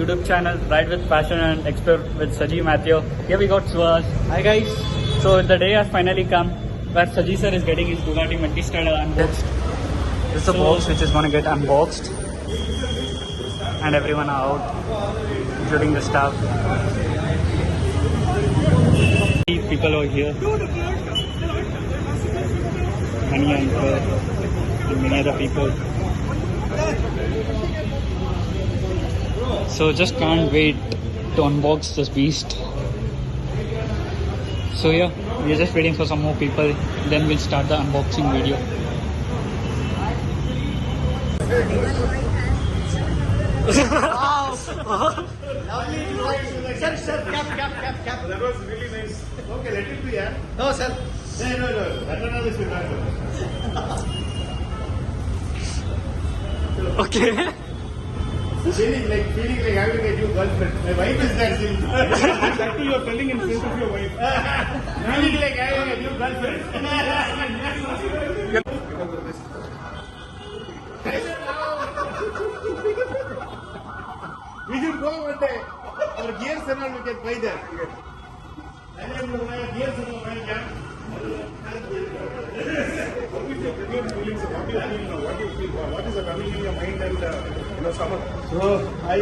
YouTube channel, Ride with Passion and Explore with Saji Matthew. Here we got Suhas. Hi guys. So the day has finally come where Saji sir is getting his Bugatti Multistrada unboxed. This is the box which is going to get unboxed. And everyone are out, including the staff. People over here. Many uncle and many other people. So just can't wait to unbox this beast. So yeah, we're just waiting for some more people, then we'll start the unboxing video. Wow! Lovely. Sir, cap. That was really nice. Okay, let it be, yeah. No, sir. No. That one is not. Okay. Feeling like having a new girlfriend. My wife is there still. Exactly, you are telling in face of your wife. Feeling like having a new girlfriend. We should go one day. Our gears and all we can buy there. And then we buy gears and all. What is your previous feelings? What do you feel now? What is coming in your mind and summer? So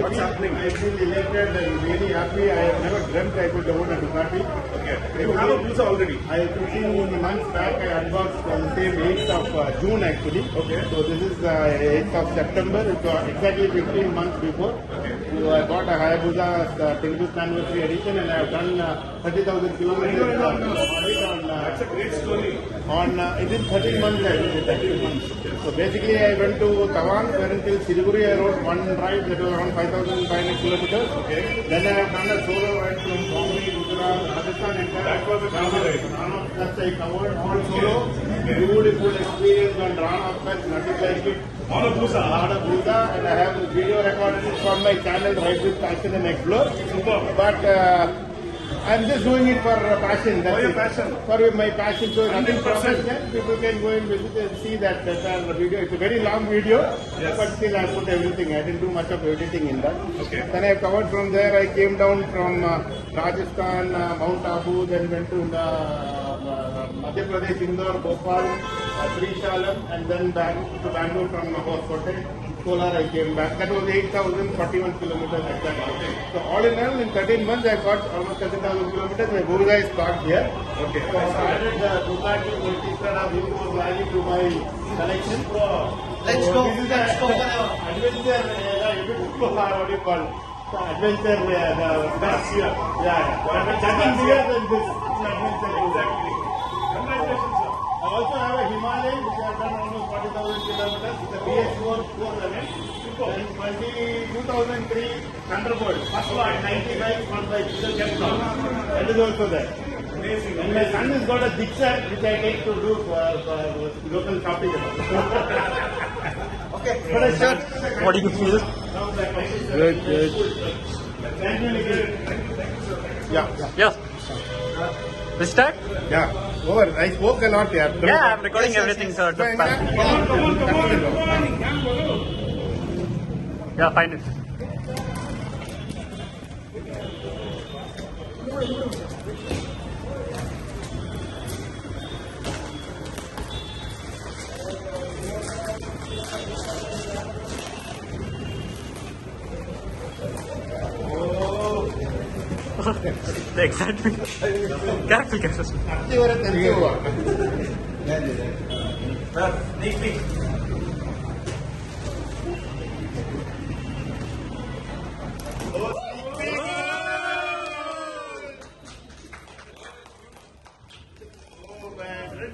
what's happening? I feel elated and really happy. I have never dreamt I could own a Ducati. Okay. You have a Pulsar already? I have 15 months back. I unboxed on the same 8th of June actually. Okay. So this is 8th of September. It's exactly 15 months before. Okay. So I bought a Hayabusa 25th anniversary edition and I have done 30,000 kilometers on that's a great story. It is 13 months I did, 13 months. So basically I went to Tawang, where until Siliguri I rode one ride that was around 5,500 kilometers. Okay. Then I have done a solo ride from Bombay, Gujarat, Rajasthan and that was a solo ride. That's I covered all solo. Beautiful experience on Rana Fest, nothing like it. On a Pulsar, and I have the video recorded on my channel Ride with Passion and Explore. Super. But I'm just doing it for passion. That's for your passion? For my passion. So nothing professional. People can go and visit and see that video. It's a very long video, yes. But still I put everything. I didn't do much of editing in that. Okay. Then I covered from there. I came down from Rajasthan, Mount Abu, then went to Madhya Pradesh, Indore, Bhopal, Trishalam, and then back to Bangalore from Hoskote. Kolar I came back. That was 8,041 kilometers exactly. So all in all, in 13 months I got almost 13,000 kilometers. My Buga is parked here. Okay. So I added the Ducati Multistrada Vivo Rally to my collection. Let's go. This is the adventure. What do you call? The adventure. That's here. Yeah. Nothing bigger than this. Adventure. Exactly. Congratulations, sir. I also have a Himalayan which I have done almost 40,000 kilometers. It's a BS4 411. And 2003 Thunderbird. First one, 95 on by diesel kept on. That is also there. Amazing. And my son has got a Dixar which I take to do local shopping. Okay. What do you feel? Good. Thank you, Nikhil. Yeah. Yes. We start? Yeah. Over. I spoke a lot here. Yeah, I'm recording everything, sir. Come on. Yeah, find it. The excitement. Careful.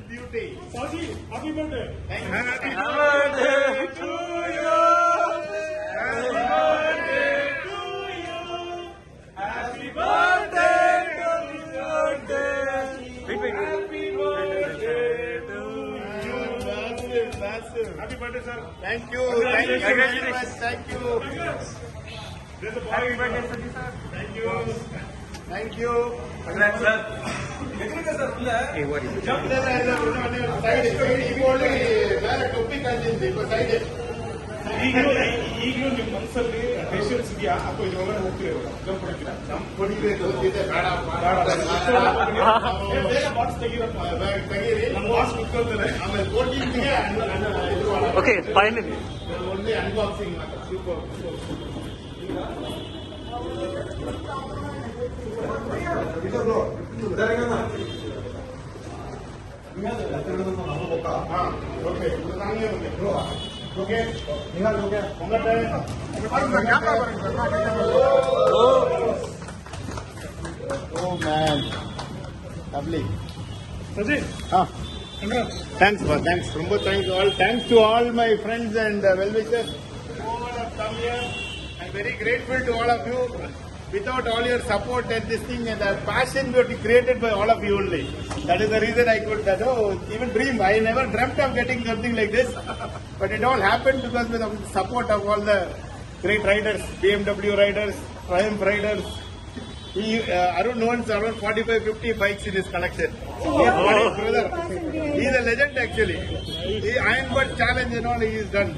Beauty. Saji, happy birthday. Thank you. Happy birthday to you. Happy birthday to you. Happy birthday, happy birthday. Wait. Happy birthday to you. Massive. Happy birthday, sir. Thank you. Thank you very much. Thank you. There's a boy. Happy birthday, Saji sir. Thank you. Thank you. Congrats, sir. Hey, what is it? Side. If you only wear a topi, side. ಈಗಲೂ ನಿಮ್ಮ ಮನಸ್ಸಲ್ಲಿ patience ಇದೆಯಾ ಅಥವಾ ಇದ್ರೊಳಗಡೆ ಹೋಗ್ತೀರಾ jump ಹೊಡಿತೀರಾ jump ಹೊಡಿಬೇಕು ಅಂತಿದೆ ಬೇಗ ಬಾಕ್ಸ್ ತೆಗೀರಿ ನಮ್ಮ ಬಾಕ್ಸ್ ಕುತ್ಕೊಳ್ತಾರೆ ಆಮೇಲೆ ಕೋಟಿಂಗ್ಗೆ Okay, finally. only unboxing ಮಾತ್ರ ಸೂಪರ್ ಓಕೆ ओके निकाल हो गया oh man lovely Sajid, ah congrats. thanks Rumbo thanks to all my friends and well wishers who have come here. I'm very grateful to all of you. Without all your support and this thing and the passion we have created by all of you only. That is the reason I could even dream. I never dreamt of getting something like this. But it all happened because with the support of all the great riders, BMW riders, Triumph riders. Arun owns around 45-50 bikes in his collection. He is a legend actually. The Ironbird challenge and all he is done.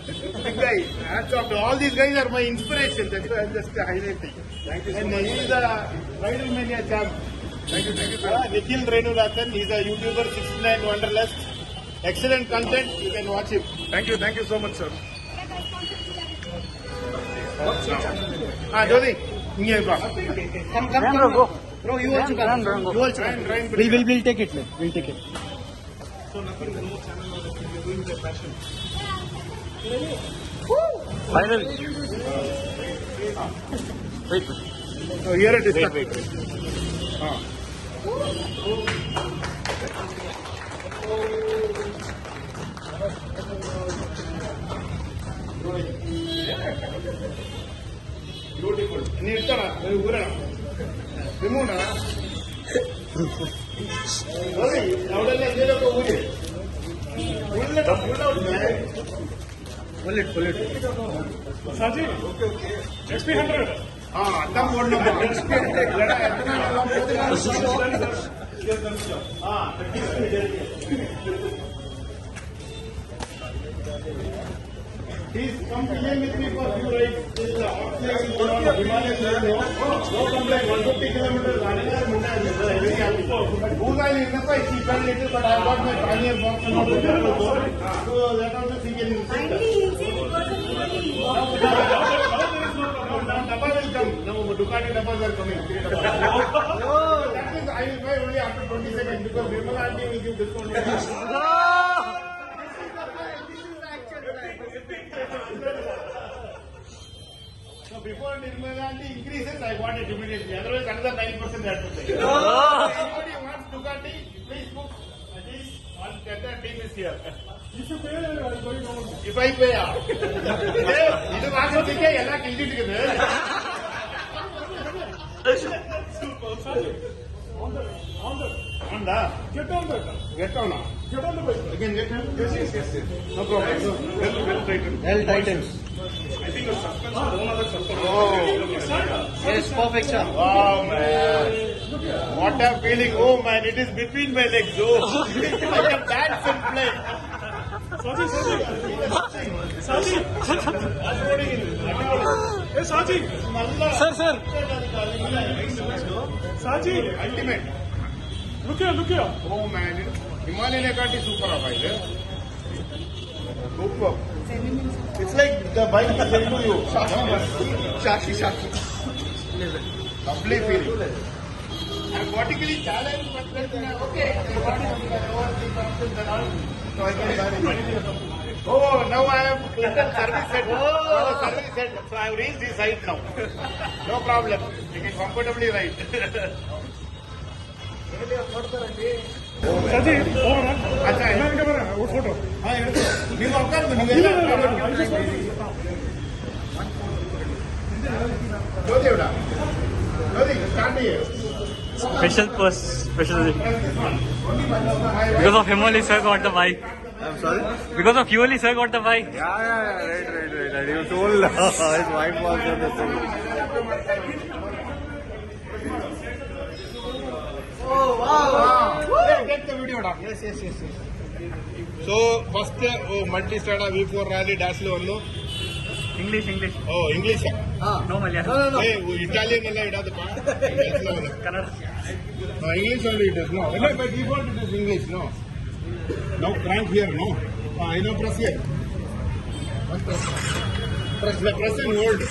Big guy. Hats off to all these guys are my inspiration. That's why I'm just highlighting. Thank you so much. He is a Rider Mania champ. Thank you sir. Nikhil Renurathan. He is a YouTuber 69 Wanderlust. Excellent content. You can watch him. Thank you so much, sir. Jyoti. Come, Go. Bro, you also come. You also come. We'll take it. We'll take it. So nothing, no channel or nothing. You're doing the passion. Finally. Wait. So here it is. Wait. Beautiful. You remove na. Pull it. Sajid, XP 100. Adam बोलना He's come to here with me for a few rides. This is the Himalaya side. No complaint. 150 kilometers. Very happy. Buga is enough. She fell little, but I got my pioneer box and all the stuff. So that also she can Dabba will come. No, Ducati Dabbas are coming. That means I will buy only after 20 seconds because Vimala aunty will give discount. So before Nirmala aunty increases, I want it immediately. Otherwise, another 9% I have to pay. Anybody wants Ducati, please book. One Tata team is here. If you pay, I'm going on. If I pay, ಇದು ಮಾರ್ಕೆಟಿಗೆ ಎಲ್ಲ ಕಿಲ್ದಿಟ್ಟಿದೆ. Sajid, on the. Honda, Get on that. get on. Get on the bike. Again, get on. Yes. No problem. Well tightened. Well tightened. I think the suspension, one of the suspension. Yes, perfect, sir. Oh man. What a feeling. Oh man, it is between my legs. Oh, I can dance and play. Sajid. Hey, Sajid. Sir. Sajid. Ultimate. Look here. Oh man, Himalayan Ekati super bike. Super. It's like the bike is very to you. Shaki. Lovely feeling. I'm vertically challenged, but then okay. So I can buy it. Oh, now I have service set. Service set. So I have reached this height now. No problem. You can comfortably ride. Sajid, over. अच्छा है मैं क्या बना? वो photo. हाँ ये ನೀವು ಅವಕಾಶ ನೀವೆಲ್ಲ ಜ್ಯೋತಿಯವಡ ಜ್ಯೋತಿ start here Special. Because of him only sir got the bike. I'm sorry? Because of you only sir got the bike. Yeah, right. He told his wife was on the thing. Oh, wow. Get the video down. Yes. So first multi-strada V4 rally dash lo ಒಂದು English. Oh, English. No Malayalam. Hey, Italian alla idadappa. Kannada. No, English only it is. No, by default it is English. No. Now crank here. No. Press here. Press and hold.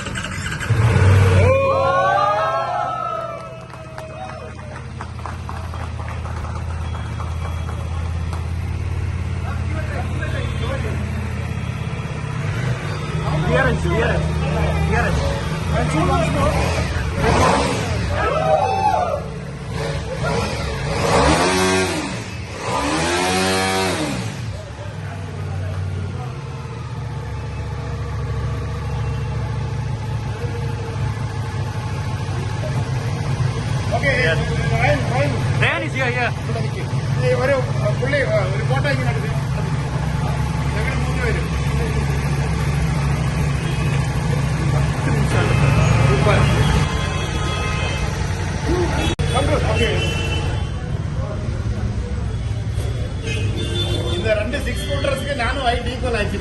Clearance. And 2 months more. Okay. Yes. Fine. Ryan is here. Hey, പുള്ളി report ആക്കി നടത്തി ഞങ്ങൾ 3 പേര് இந்த 2 6 ஃபுட்டர்ஸ்க்கு நானும் height equal ஆயிடுச்சு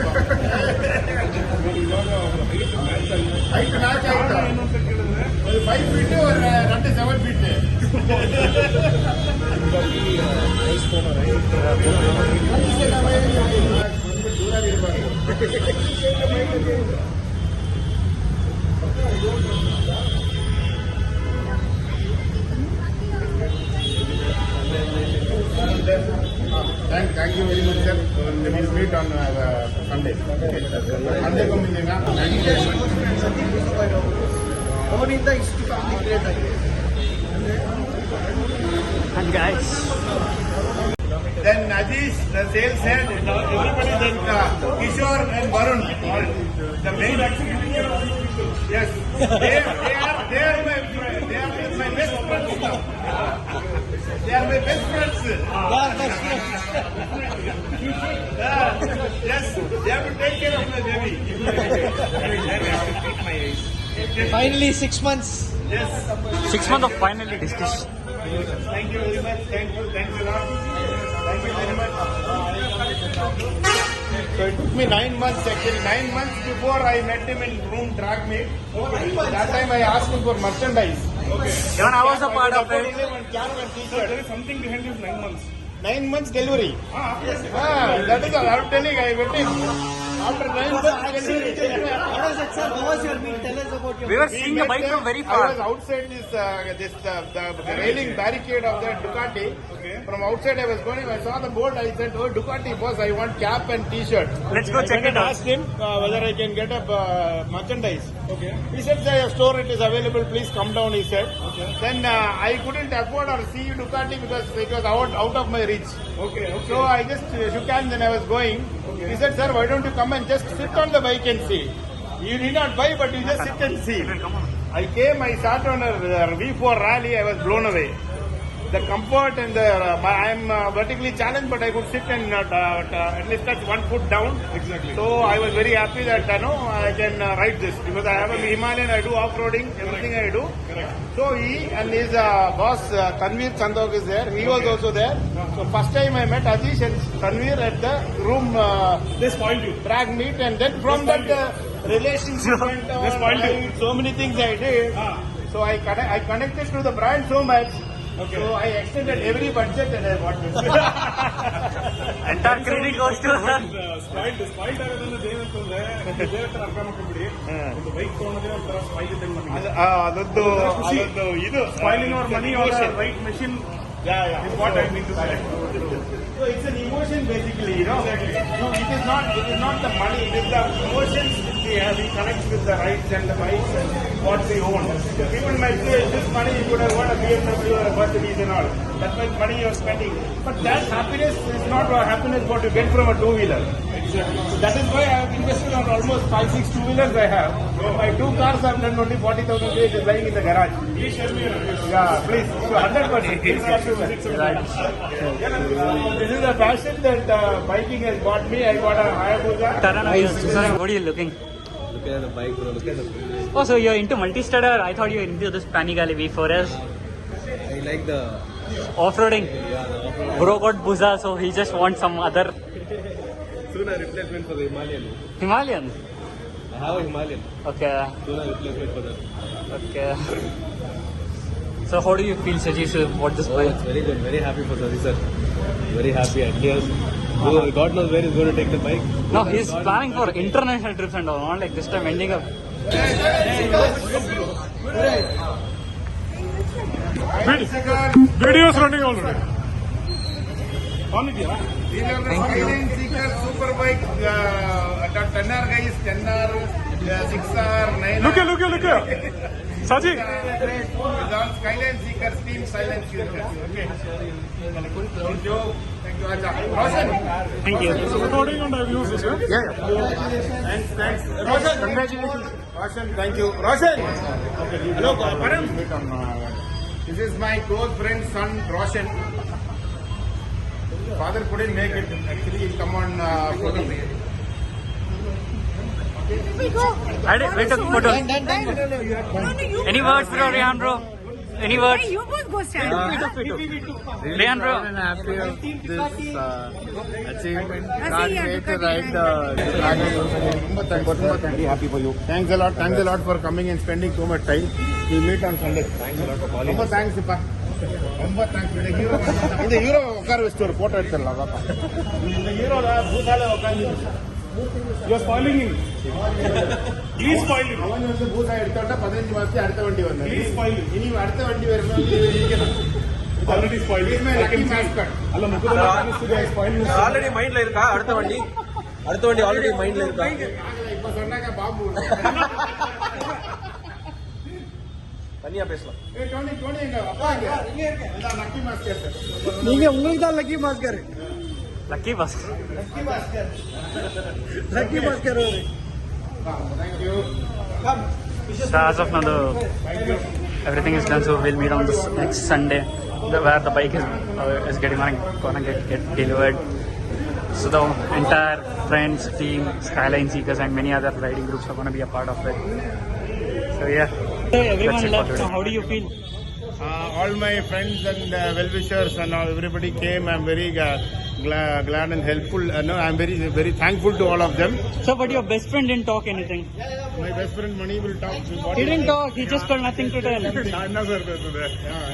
height match ஆயிட்டோம் ஒரு 5 ஃபீட் ஒரு 2 7 ஃபீட் தூரம் இருப்பாங்க Thank you very much, sir. We'll meet on Sunday. Sunday को मिलेगा. And guys, Then Ajish, the sales head, everybody, then Kishore and Varun, the main executive. Yes, they are my best friends. They are my best friends. Yes, they have to take care of my baby. Finally, 6 months. Yes. 6 months of finally discussion. Thank you very much. Thanks a lot. Thank you very much. So it took me 9 months actually. 9 months before I met him in room drag meet. That time I asked him for merchandise. Even I was a part of it. One cap and t-shirt. There is something behind this 9 months. 9 months delivery. That is all. I'm telling you, I met him. After 9 months delivery. How was your meet? Tell us about your We were seeing the bike from very I was far. outside the railing barricade of the Ducati. From outside I was going, I saw the board, I said, oh Ducati boss, I want cap and t-shirt. Let's go check it out. I asked him whether I can get a merchandise. He said, the store it is available, please come down, he said. Then I couldn't afford or see Ducati because it was out of my reach. So I just shook hands and I was going. He said, sir, why don't you come and just sit on the bike and see. You need not buy, but you just sit and see. I came, I sat on a V4 rally, I was blown away. The comfort and I am vertically challenged, but I could sit and at least touch 1 foot down. Exactly. So I was very happy that I can ride this because I have a Himalayan, I do off-roading, everything I do. Correct. So he and his boss Tanveer Chandok is there. He was also there. So first time I met Ajish and Tanveer at the room They spoiled you. drag meet, and then from that relationship went on. They spoiled you. So many things I did. So I connected to the brand so much. Okay. So I extended every budget and I bought this. Entire credit goes to her. Spoiled ಆಗೋದನ್ನ ದೇವಂತಂದ್ರೆ ದೇವ ಹತ್ರ ಅರ್ಥ ಮಾಡ್ಕೊಂಡ್ಬಿಡಿ ಒಂದು bike ತಗೊಂಡ್ರೆ ಒಂಥರ spoil ಇದ್ದಂಗೆ ನಮಗೆ ಅದೊಂದು ಇದು spoiling hour money hour right machine Yeah. is what I mean to say. So it's an emotion basically, you know. Exactly. No, it is not the money, it is the emotions which we have. We connect with the rides and the bikes and what we own. People might say, this money you could have won a BMW or a Mercedes and all. That much money you are spending. But that happiness is not happiness what you get from a two-wheeler. Exactly. So that is why I have invested on almost 5-6 two-wheelers I have. My 2 cars have done only 40,000 days is lying in the garage. Please share me your reviews. Yeah, please. So 100%. Please come to me. This is a passion that biking has got me. I got a Hayabusa. Tarana, what are you looking? Look at the bike, bro. Look at the bike. Oh, so you're into multi-studer? I thought you were into this Panigale V4S. I like the Off-roading. the off-road. Bro got Buza, so he just wants some other Soon a replacement for the Himalayan. Himalayan. I have a Himalayan. Okay. Tuna replacement for that. Okay. So how do you feel, Saji, sir, about this Oh, bike? it's very good. Very happy for Saji sir. Very happy. And he has, God knows where he's going to take the bike. No, he's planning for international trips and all, not like this time ending up. Videos running already. On idea? These are the Skyline Seeker Super Bike. The 10R guys, 10R, 6R, 9R. Look here. Saji. It's all Skyline Seekers team, Silent Seekers. Okay. Thank you. Thank you, Acha. Roshan. Thank you. Recording and I've used this, yeah? Thanks. Roshan, congratulations. Roshan, thank you. Roshan. Hello, Param. This is my close friend's son, Roshan. Father couldn't make it. Actually, he'll come on photo. I took photos. Any words for Leandro? Any words? Hey, you both go stand. Leandro? happy of this achievement. Can't wait to ride Very happy for you. Thanks a lot for coming and spending so much time. We'll meet on Sunday. Thanks a lot for calling. Thanks, Ipa. Thanks. இந்த hero உட்கார வச்சுட்டு ஒரு photo எடுத்துடலாம் பாப்பா. இந்த ஹீரோல பூசால உட்காந்து You are spoiling him. Please spoil him. அவன் வந்து பூசா எடுத்தோம்னா 15 மாசத்துக்கு அடுத்த வண்டி வந்தது. Please spoil him. இனி அடுத்த வண்டி வரும்போது Already spoiled. Lucky mascot. ಅಲ್ಲ ಮುಖದಲ್ಲಿ ಕಾಣಿಸ್ತಿದೆ spoil him. Already mind la irukka அடுத்த வண்டி already mind la irukka. இப்ப சொன்னாங்க பாம்பு. தனியா பேசலாம். ஏய் டோனி எங்க அப்பா இங்க இருக்கு. இந்த லக்கி மாஸ்கட். நீங்க உங்களுக்கு தான் lucky mascot. Lucky bus. Lucky mascot. Thank you. So as of now, everything is done. So we'll meet on this next Sunday, where the bike is gonna get delivered. So the entire friends team, Skyline Seekers, and many other riding groups are gonna be a part of it. So yeah. So everyone left. So how do you feel? All my friends and well-wishers and all, everybody came. I'm very glad and helpful. No, I'm very thankful to all of them. So, but your best friend didn't talk anything. My best friend Mani will talk. He didn't talk. He just got nothing to tell.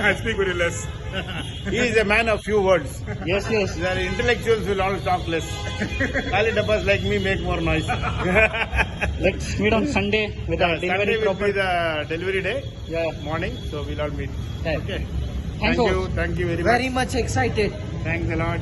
I speak very less. He is a man of few words. Yes. The intellectuals will all talk less. Kali dabbas like me make more noise. Let's meet on Sunday with our Sunday delivery will proper. be the delivery day Yeah. morning, so we'll all meet. Yeah. Okay. Thanks Thank you very much. Very much excited. Thanks a lot.